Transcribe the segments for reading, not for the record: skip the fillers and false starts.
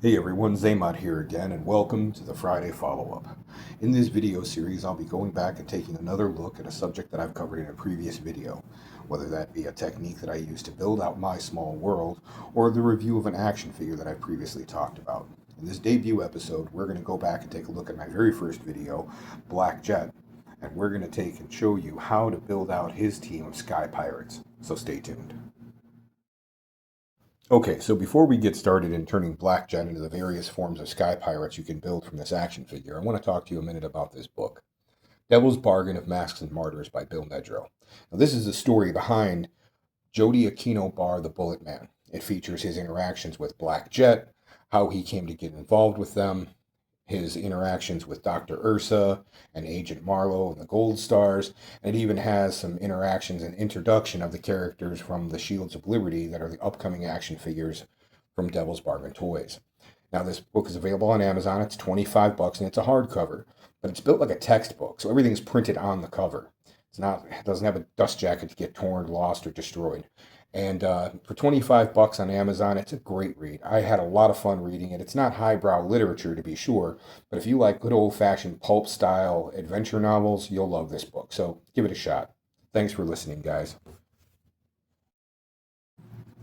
Hey everyone, Zaymot here again, and welcome to the Friday follow-up. In this video series, I'll be going back and taking another look at a subject that I've covered in a previous video, whether that be a technique that I use to build out my small world, or the review of an action figure that I previously talked about. In this debut episode, we're going to go back and take a look at my very first video, Black Jet, and we're going to take and show you how to build out his team of Sky Pirates. So stay tuned. Okay, so before we get started in turning Black Jet into the various forms of Sky Pirates you can build from this action figure, I want to talk to you a minute about this book, Devil's Bargain of Masks and Martyrs by Bill Nedrow. Now, this is the story behind Jody Aquino Barr, the Bullet Man. It features his interactions with Black Jet, how he came to get involved with them, his interactions with Dr. Ursa and Agent Marlowe and the Gold Stars, and it even has some interactions and introduction of the characters from the Shields of Liberty that are the upcoming action figures from Devil's Bargain Toys. Now, this book is available on Amazon. It's $25 and it's a hardcover, but it's built like a textbook, so everything's printed on the cover. It doesn't have a dust jacket to get torn, lost, or destroyed. And for $25 on Amazon, it's a great read. I had a lot of fun reading it. It's not highbrow literature, to be sure, but if you like good old-fashioned pulp style adventure novels, you'll love this book. So give it a shot. Thanks for listening, guys.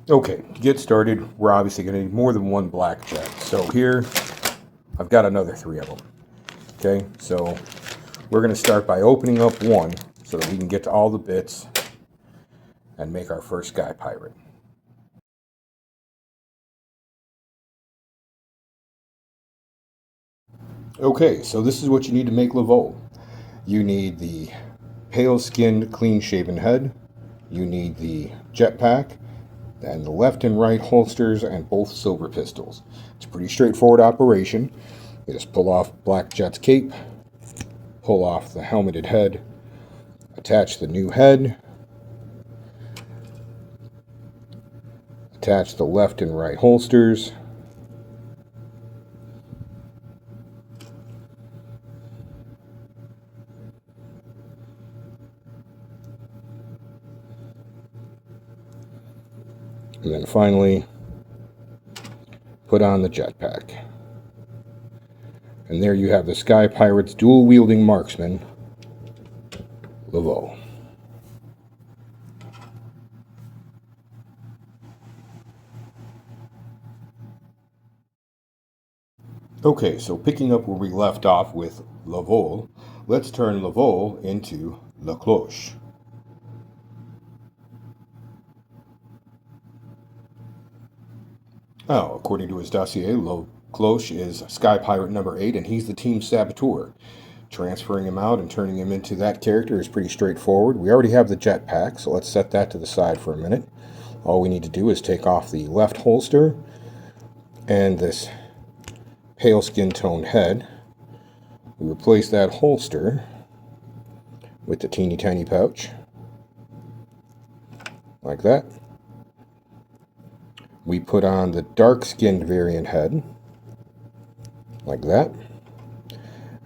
Okay, to get started, we're obviously going to need more than one Black Jet. So here, I've got another three of them. Okay, so we're going to start by opening up one so that we can get to all the bits and make our first Sky Pirate. Okay, so this is what you need to make Laveau. You need the pale-skinned, clean-shaven head. You need the jetpack, and the left and right holsters, and both silver pistols. It's a pretty straightforward operation. You just pull off Black Jet's cape, pull off the helmeted head, attach the new head, attach the left and right holsters, and then finally put on the jetpack. And there you have the Sky Pirates dual-wielding marksman, Laveau. Okay, so picking up where we left off with Laveau, let's turn Laveau into La Cloche. Oh, according to his dossier, La Cloche is Sky Pirate number 8, and he's the team saboteur. Transferring him out and turning him into that character is pretty straightforward. We already have the jetpack, so let's set that to the side for a minute. All we need to do is take off the left holster and this pale skin tone head. We replace that holster with the teeny tiny pouch, like that. We put on the dark skinned variant head, like that.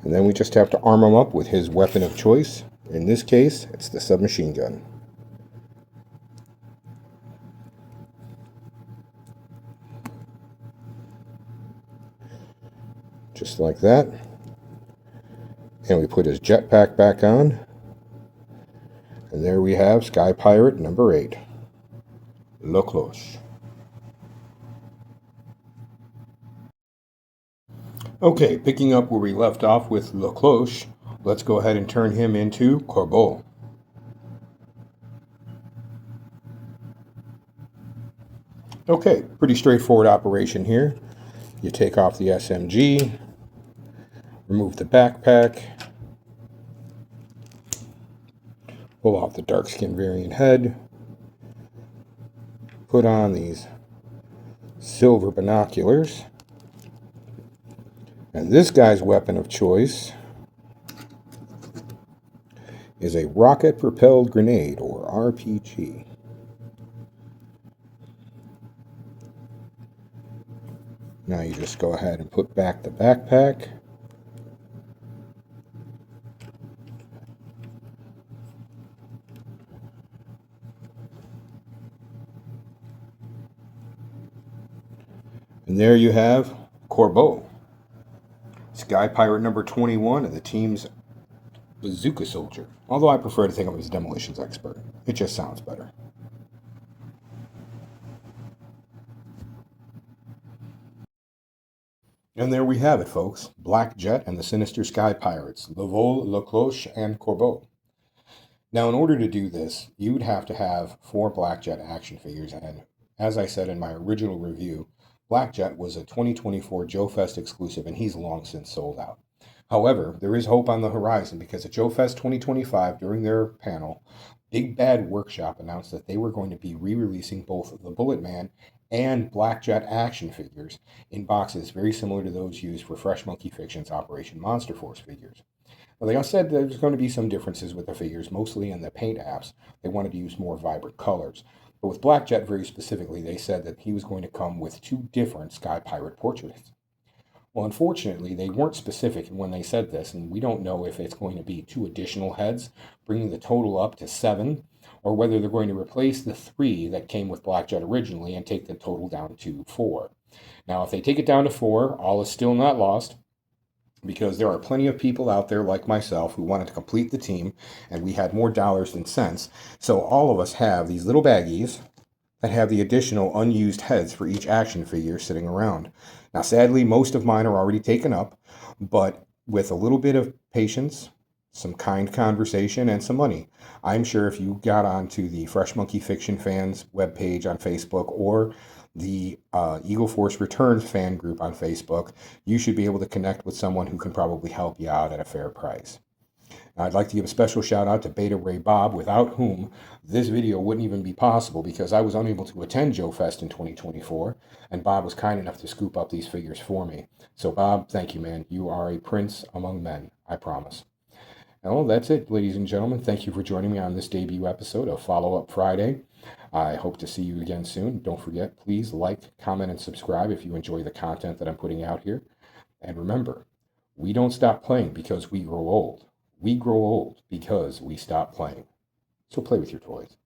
And then we just have to arm him up with his weapon of choice. In this case, it's the submachine gun. Just like that. And we put his jetpack back on. And there we have Sky Pirate number 8, La Cloche. Okay, picking up where we left off with La Cloche, let's go ahead and turn him into Corbeau. Okay, pretty straightforward operation here. You take off the SMG, remove the backpack, pull off the dark skin variant head, put on these silver binoculars, and this guy's weapon of choice is a rocket-propelled grenade, or RPG. Now you just go ahead and put back the backpack. And there you have Corbeau, Sky Pirate number 21 of the team's Bazooka Soldier. Although I prefer to think of him as Demolitions Expert. It just sounds better. And there we have it, folks. Black Jet and the Sinister Sky Pirates, Le Vol, Le Cloche, and Corbeau. Now, in order to do this, you would have to have 4 Black Jet action figures, and as I said in my original review, Black Jet was a 2024 Joe Fest exclusive, and he's long since sold out. However, there is hope on the horizon because at Joe Fest 2025, during their panel, Big Bad Workshop announced that they were going to be re-releasing both the Bullet Man and Black Jet action figures in boxes very similar to those used for Fresh Monkey Fiction's Operation Monster Force figures. Well, they all said there's going to be some differences with the figures, mostly in the paint apps. They wanted to use more vibrant colors. But with Black Jet very specifically, they said that he was going to come with 2 different Sky Pirate portraits. Well, unfortunately, they weren't specific when they said this, and we don't know if it's going to be 2 additional heads, bringing the total up to 7, or whether they're going to replace the 3 that came with Black Jet originally and take the total down to 4. Now, if they take it down to 4, all is still not lost, because there are plenty of people out there like myself who wanted to complete the team, and we had more dollars than cents. So all of us have these little baggies that have the additional unused heads for each action figure sitting around. Now, sadly, most of mine are already taken up, but with a little bit of patience, some kind conversation, and some money, I'm sure if you got onto the Fresh Monkey Fiction fans webpage on Facebook or the Eagle Force Returns fan group on Facebook, you should be able to connect with someone who can probably help you out at a fair price. Now, I'd like to give a special shout out to Beta Ray Bob, without whom this video wouldn't even be possible because I was unable to attend Joe Fest in 2024, and Bob was kind enough to scoop up these figures for me. So Bob, thank you, man. You are a prince among men, I promise. Well, that's it, ladies and gentlemen. Thank you for joining me on this debut episode of Follow Up Friday. I hope to see you again soon. Don't forget, please like, comment, and subscribe if you enjoy the content that I'm putting out here. And remember, we don't stop playing because we grow old. We grow old because we stop playing. So play with your toys.